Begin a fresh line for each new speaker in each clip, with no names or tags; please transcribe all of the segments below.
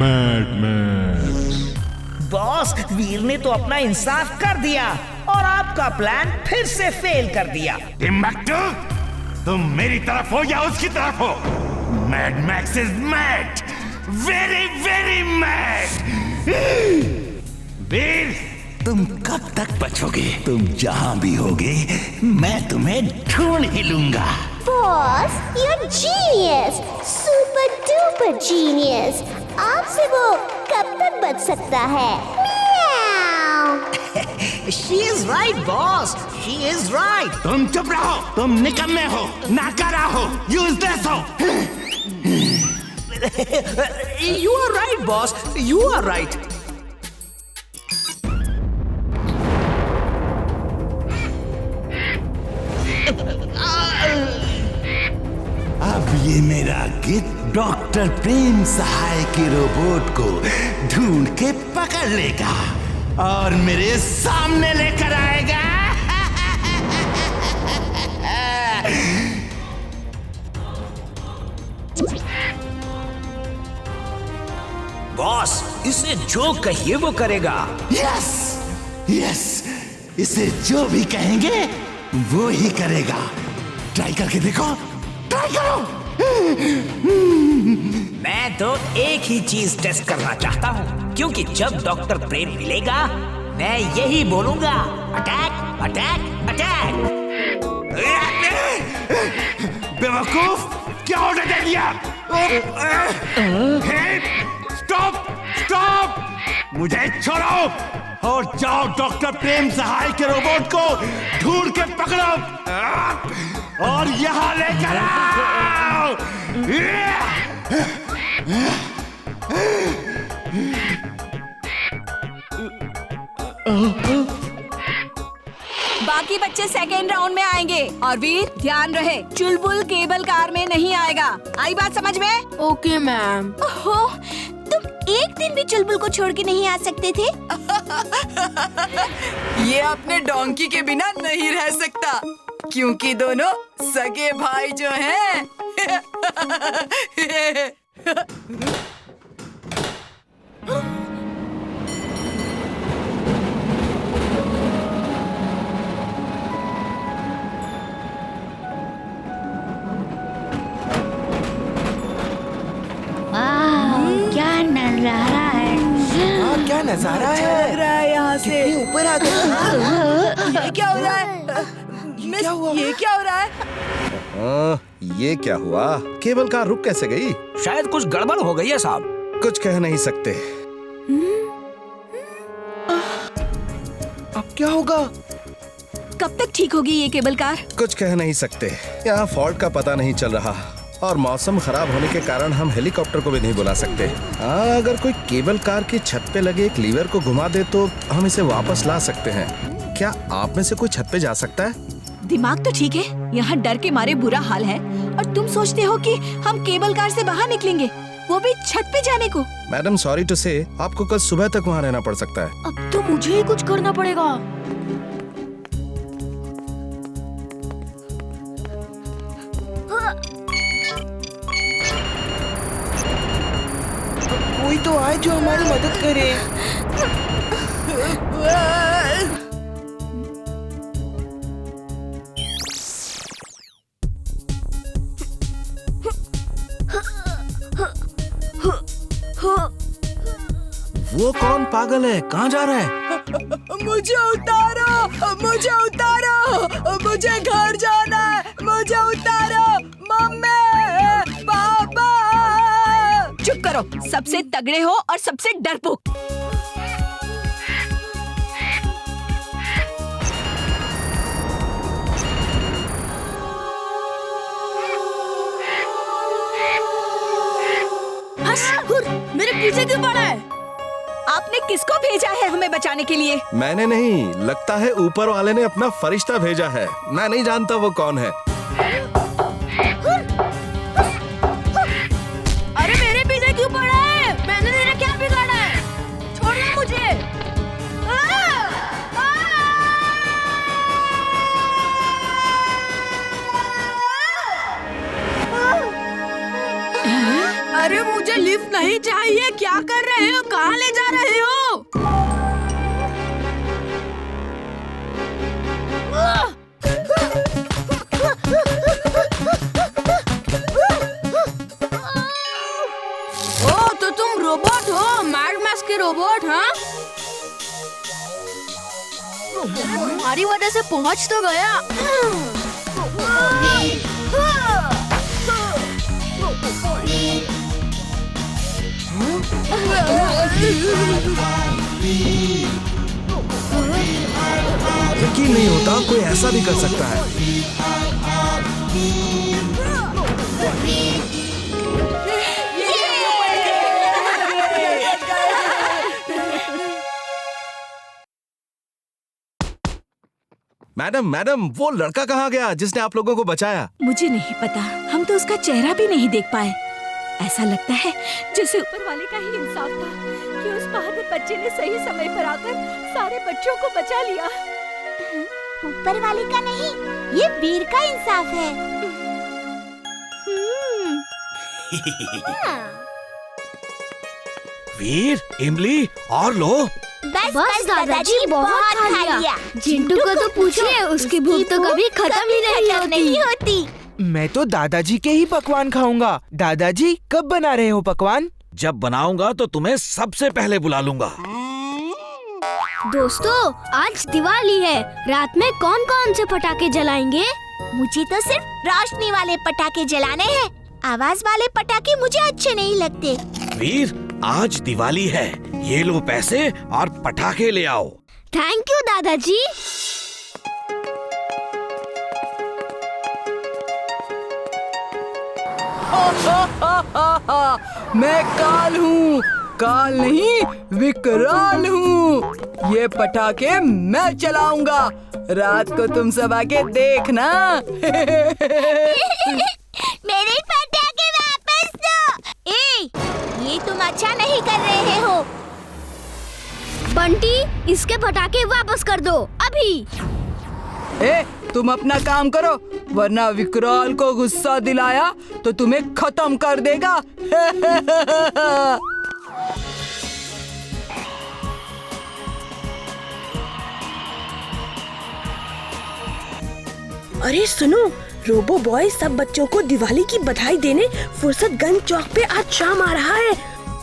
Mad max.
Boss, वीर ने तो अपना इंसाफ कर दिया और आपका प्लान फिर से फेल कर दिया।
टिम्बक्टू, तुम मेरी तरफ हो या उसकी तरफ हो, Mad Max is mad, very very mad. Veer, तुम कब तक बचोगे? तुम जहां भी होगे मैं तुम्हें ढूंढ ही लूंगा।
Boss, you're genius, super duper genius। आपसे वो कब तक बच सकता है?
She is right, boss. She is right.
तुम चुप रहो, तुम निकम्मे हो, नाकारा हो, यूजलेस हो।
You are right, boss. You are right.
अब ये मेरा गिद्ध डॉक्टर प्रेम सहाय के रोबोट को ढूंढ के पकड़ लेगा और मेरे सामने लेकर आएगा।
बॉस, इसे जो कहिए वो करेगा।
यस यस, इसे जो भी कहेंगे वो ही करेगा। ट्राई करके देखो, ट्राई करो।
मैं तो एक ही चीज टेस्ट करना चाहता हूँ, क्योंकि जब डॉक्टर प्रेम मिलेगा मैं यही बोलूंगा, अटैक अटैक अटैक।
बेवकूफ, क्या ऑर्डर दे दिया? स्टॉप स्टॉप, मुझे छोड़ो और जाओ डॉक्टर प्रेम सहाय के रोबोट को ढूंढ के पकड़ो और यहाँ लेकर आओ।
बाकी बच्चे सेकेंड राउंड में आएंगे और वीर ध्यान रहे, चुलबुल केबल कार में नहीं आएगा। आई बात समझ में?
Okay ma'am.
ओहो, तुम एक दिन भी चुलबुल को छोड़ के नहीं आ सकते थे?
ये अपने डोंकी के बिना नहीं रह सकता, क्योंकि दोनों सगे भाई जो हैं।
क्या नजारा है।
क्या नजारा
अच्छा लग रहा है यहाँ से।
ऊपर आ गए।
ये क्या हो रहा है? मिस, ये क्या हो रहा है?
ये क्या हुआ? केबल कार रुक कैसे गई?
शायद कुछ गड़बड़ हो गई है साहब।
कुछ कह नहीं सकते। अब क्या होगा?
कब तक ठीक होगी ये केबल कार?
कुछ कह नहीं सकते। यहाँ फॉल्ट का पता नहीं चल रहा और मौसम खराब होने के कारण हम हेलीकॉप्टर को भी नहीं बुला सकते। अगर कोई केबल कार की छत पे लगे एक लीवर को घुमा दे तो हम इसे वापस ला सकते हैं। क्या आप में से कोई छत पे जा सकता है?
दिमाग तो ठीक है, यहाँ डर के मारे बुरा हाल है और तुम सोचते हो कि हम केबल कार से बाहर निकलेंगे, वो भी छत पे जाने को।
मैडम सॉरी टू से, आपको कल सुबह तक वहाँ रहना पड़ सकता है।
अब तो मुझे ही कुछ करना पड़ेगा।
कोई तो आए जो हमारी मदद करे। वो कौन पागल है? कहाँ जा रहा है?
मुझे उतारो, मुझे उतारो, मुझे घर जाना है, मुझे उतारो, मम्मी, पापा।
चुप करो, सबसे तगड़े हो और सबसे डरपोक।
मेरे पीछे क्यों पड़ा है?
आपने किसको भेजा है हमें बचाने के लिए?
मैंने नहीं, लगता है ऊपर वाले ने अपना फरिश्ता भेजा है। मैं नहीं जानता वो कौन है।
अरे मेरे पीछे क्यों पड़ा है? मैंने तेरा क्या बिगाड़ा है? छोड़ना मुझे। अरे मुझे लिफ्ट नहीं चाहिए। क्या कर रहे हो? कहाँ ले जा रहे हो? ओ तो तुम रोबोट हो, मैड मैक्स के रोबोट? हाँ, तुम्हारी वजह से पहुंच तो गया।
यकीन नहीं होता कोई ऐसा भी कर सकता है। मैडम मैडम, वो लड़का कहाँ गया जिसने आप लोगों को बचाया?
मुझे नहीं पता, हम तो उसका चेहरा भी नहीं देख पाए। ऐसा लगता है जैसे ऊपर वाले का ही इंसाफ था कि उस बहादुर बच्चे ने सही समय पर आकर सारे बच्चों को बचा लिया।
ऊपर वाले का नहीं, ये वीर का इंसाफ है।
वीर, इमली और लो।
बस दादाजी बहुत खा लिया।
चिंटू को तो पूछिए, उसकी भूख तो कभी खत्म ही नहीं होती।
मैं तो दादाजी के ही पकवान खाऊंगा। दादाजी कब बना रहे हो पकवान?
जब बनाऊंगा तो तुम्हें सबसे पहले बुला लूंगा।
दोस्तों, आज दिवाली है। रात में कौन कौन से पटाखे जलाएंगे?
मुझे तो सिर्फ रोशनी वाले पटाखे जलाने हैं। आवाज वाले पटाखे मुझे अच्छे नहीं लगते।
वीर, आज दिवाली है, ये लो पैसे और पटाखे ले आओ।
थैंक यू दादाजी।
मैं काल हूँ, काल नहीं विकराल हूँ। ये पटाखे मैं चलाऊंगा। रात को तुम सब आके देखना।
मेरे पटाखे वापस दो। ये तुम अच्छा नहीं कर रहे हो।
बंटी, इसके पटाखे वापस कर दो अभी।
तुम अपना काम करो, वरना विकराल को गुस्सा दिलाया तो तुम्हें खत्म कर देगा।
अरे सुनो, रोबो बॉय सब बच्चों को दिवाली की बधाई देने फुर्सतगंज चौक पे आज शाम आ रहा है।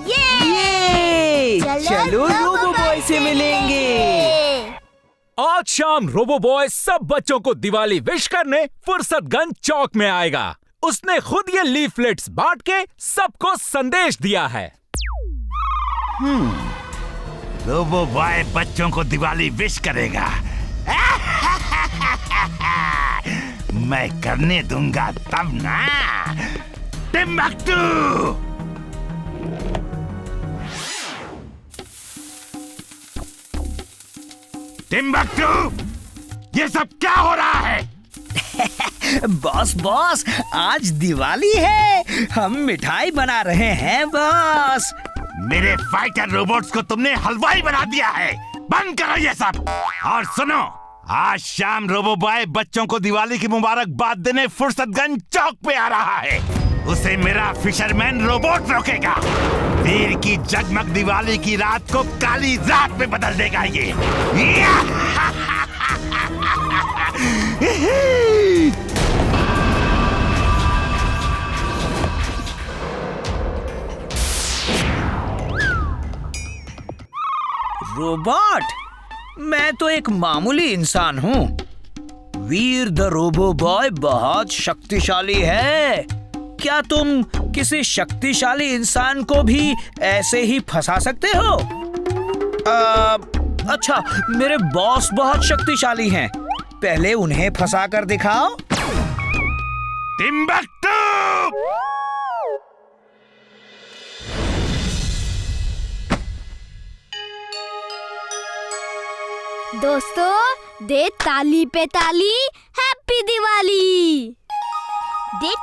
ये चलो रोबो बॉय से मिलेंगे।
आज शाम रोबो बॉय सब बच्चों को दिवाली विश करने फुर्सतगंज चौक में आएगा। उसने खुद ये लीफलेट्स बांट के सबको संदेश दिया है।
रोबो बॉय बच्चों को दिवाली विश करेगा। मैं करने दूंगा तब ना। टिम्बक्टू! टिम्बक्टू! ये सब क्या हो रहा है?
बॉस बॉस, आज दिवाली है, हम मिठाई बना रहे हैं बॉस।
मेरे फाइटर रोबोट्स को तुमने हलवाई बना दिया है। बंद करो ये सब। और सुनो, आज शाम रोबो बॉय बच्चों को दिवाली की मुबारकबाद देने फुर्सतगंज चौक पे आ रहा है। उसे मेरा फिशरमैन रोबोट रोकेगा। वीर की जगमग दिवाली की रात को काली रात में बदल देगा ये।
रोबोट, मैं तो एक मामूली इंसान हूँ। वीर द रोबो बॉय बहुत शक्तिशाली है। क्या तुम किसी शक्तिशाली इंसान को भी ऐसे ही फंसा सकते हो? अच्छा, मेरे बॉस बहुत शक्तिशाली हैं। पहले उन्हें फंसा कर दिखाओ।
टिम्बक्टू!
दोस्तों, दे ताली पे ताली, हैप्पी दिवाली।
दे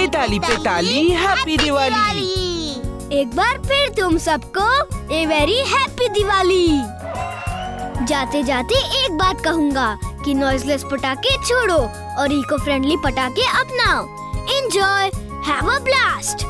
ताली पे ताली, हैप्पी दिवाली।
एक बार फिर तुम सबको ए वेरी हैप्पी दिवाली। जाते जाते एक बात कहूँगा कि नॉइजलेस पटाखे छोड़ो और इको फ्रेंडली पटाखे अपनाओ। Enjoy, have a blast.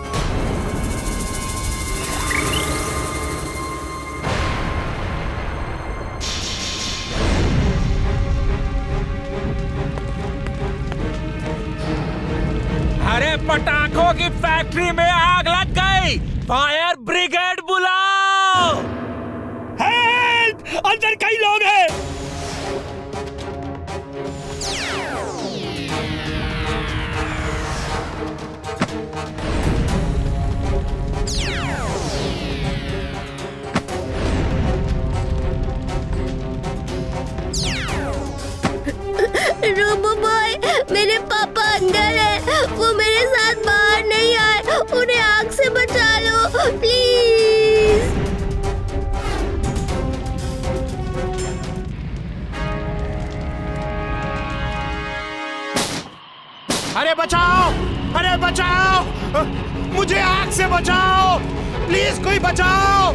पटाखों की फैक्ट्री में आग लग गई। फायर ब्रिगेड बुलाओ।
हेल्प! अंदर कई लोग हैं।
रोबो बॉय, मेरे पापा अंदर है। वो मेरे साथ बाहर नहीं आए। उन्हें आग से बचा लो प्लीज।
अरे बचाओ, अरे बचाओ, मुझे आग से बचाओ, प्लीज कोई बचाओ।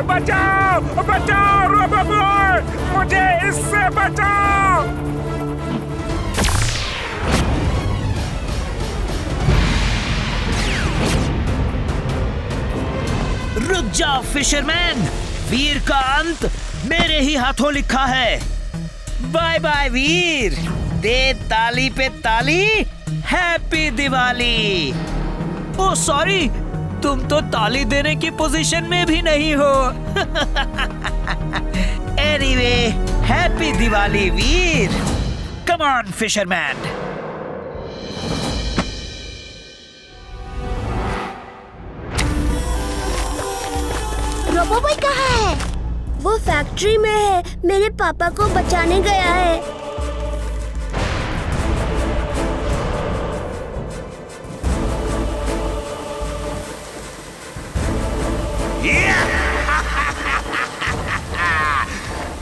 बचाओ, बचाओ रोबो बॉय, मुझे इससे बचाओ।
रुक जाओ फिशरमैन, वीर का अंत मेरे ही हाथों लिखा है। बाय बाय वीर, दे ताली पे ताली, हैप्पी दिवाली। ओ सॉरी, तुम तो ताली देने की पोजीशन में भी नहीं हो। Anyway, happy Diwali Veer. Come on fisherman.
Robo boy कहाँ है? वो फैक्ट्री में है। मेरे पापा को बचाने गया है।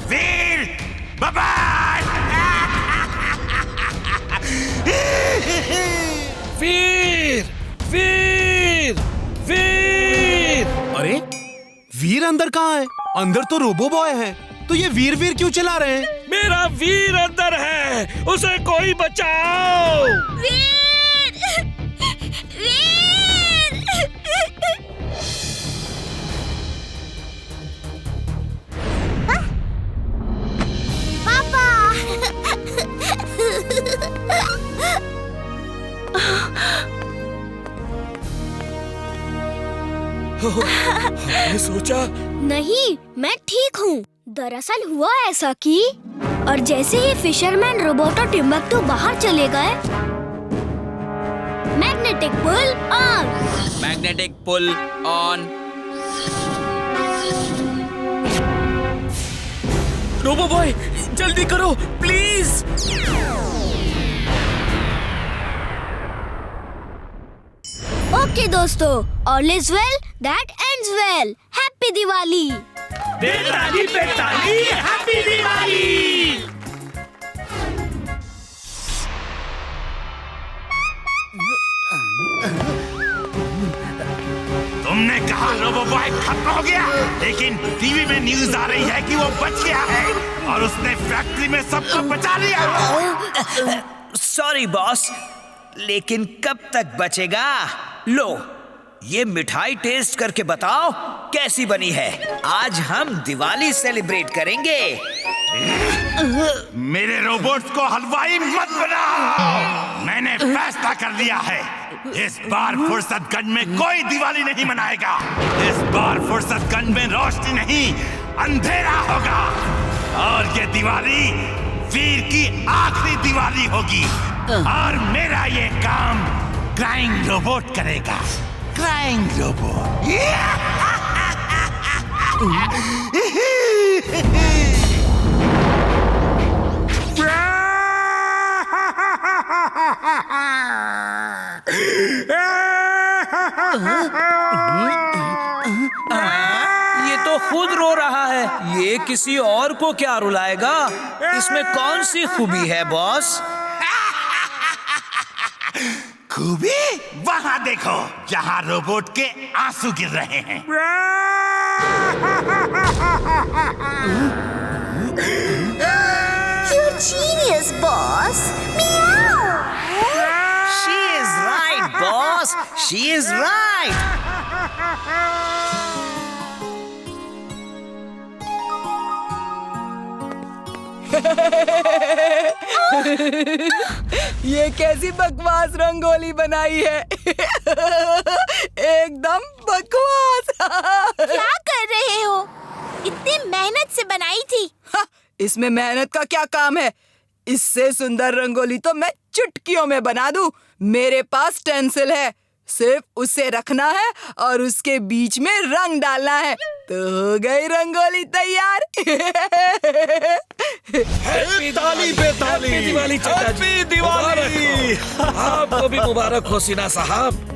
वीर, बाय।
वीर, वीर, वीर।
अरे वीर अंदर कहाँ है? अंदर तो रोबो बॉय है, तो ये वीर वीर क्यों चिल्ला रहे हैं?
मेरा वीर अंदर है, उसे कोई बचाओ।
वीर! वीर! पापा!
मैंने सोचा
नहीं, मैं ठीक हूँ। दरअसल हुआ ऐसा कि और जैसे ही फिशरमैन रोबोट और टिम्बक्टू बाहर चले गए, magnetic pull on.
Magnetic pull on.
Robo boy, जल्दी करो प्लीज।
ओके दोस्तों, all is well that ends well. Happy Diwali.
दे ताली पे ताली, हैप्पी दिवाली।
तुमने कहा रोबो बॉय खत्म हो गया, लेकिन टीवी में न्यूज आ रही है कि वो बच गया है और उसने फैक्ट्री में सबको बचा लिया।
सॉरी बॉस, लेकिन कब तक बचेगा? लो, ये मिठाई टेस्ट करके बताओ कैसी बनी है। आज हम दिवाली सेलिब्रेट करेंगे।
मेरे रोबोट्स को हलवाई मत बनाओ। मैंने फैसला कर लिया है, इस बार फुर्सतगंज में कोई दिवाली नहीं मनाएगा। इस बार फुर्सतगंज में रोशनी नहीं, अंधेरा होगा। और ये दिवाली वीर की आखिरी दिवाली होगी। और मेरा ये काम क्राइंग रोबोट करेगा। crying robot.
ये तो खुद रो रहा है। ये किसी और को क्या रुलाएगा? इसमें कौन सी खूबी है बॉस?
खूबी वहां देखो, जहां रोबोट के आंसू गिर रहे हैं।
You're genius, boss. Meow.
She is right, boss. She is right.
ये कैसी बकवास रंगोली बनाई है। एकदम बकवास।
क्या कर रहे हो? इतनी मेहनत से बनाई थी।
इसमें मेहनत का क्या काम है? इससे सुंदर रंगोली तो मैं चुटकियों में बना दूं। मेरे पास स्टेंसिल है, सिर्फ उसे रखना है और उसके बीच में रंग डालना है, तो हो गई रंगोली तैयार।
ताली पे ताली। हैप्पी दिवाली चाचा जी। हैप्पी दिवाली। आपको भी मुबारक हो सिन्हा साहब।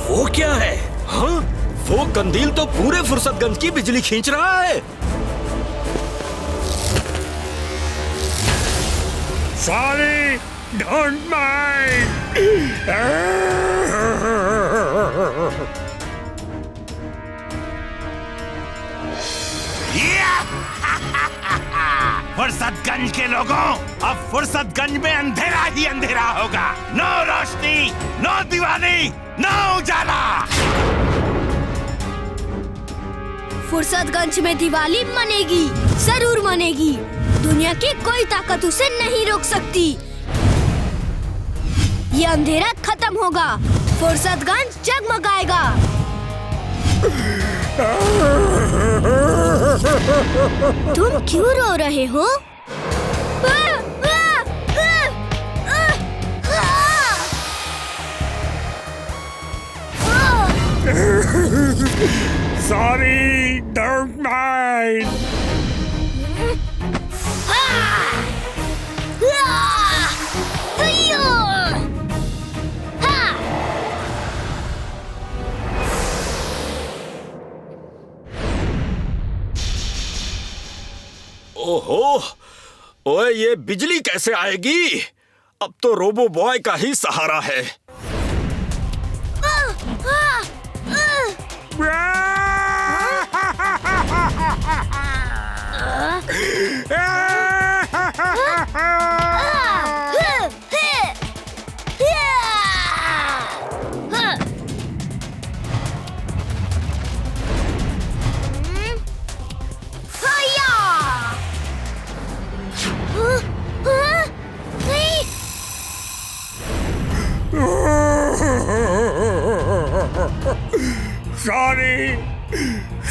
वो क्या है? हाँ, वो कंदील तो पूरे फुर्सतगंज की बिजली खींच रहा है।
Sorry, don't mind. फुर्सतगंज के लोगों, अब फुर्सतगंज में अंधेरा ही अंधेरा होगा। नो रोशनी, नो दिवाली, नो उजाला।
फुर्सतगंज में दिवाली मनेगी, जरूर मनेगी। दुनिया की कोई ताकत उसे नहीं रोक सकती। ये अंधेरा खत्म होगा, फुर्सतगंज जगमगाएगा। तुम क्यों रो रहे हो?
Sorry, don't mind.
ओहो, ओए ये बिजली कैसे आएगी? अब तो रोबो बॉय का ही सहारा है।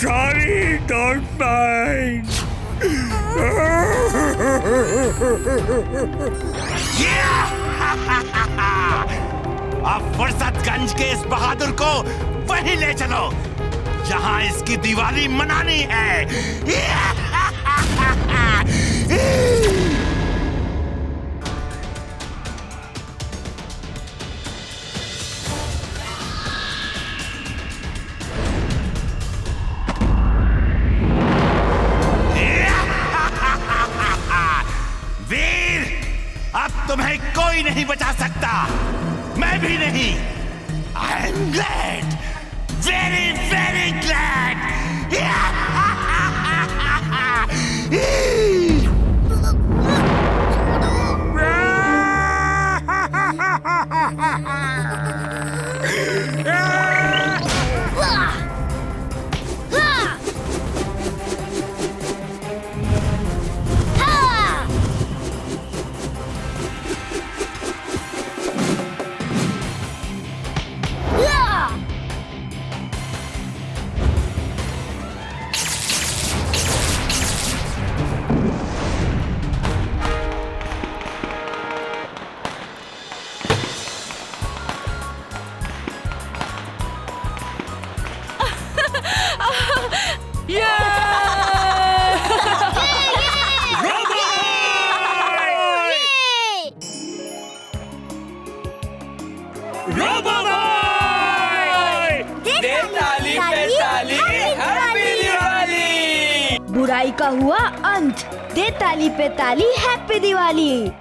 Sorry, don't mind. अब फुर्सतगंज के इस बहादुर को वहीं ले चलो जहां इसकी दिवाली मनानी है। अब तुम्हें कोई नहीं बचा सकता, मैं भी नहीं। I am glad, very very glad.
Robo boy!
दे ताली पे ताली, हैप्पी दिवाली! बुराई का हुआ अंत, दे ताली पे ताली, हैप्पी दिवाली!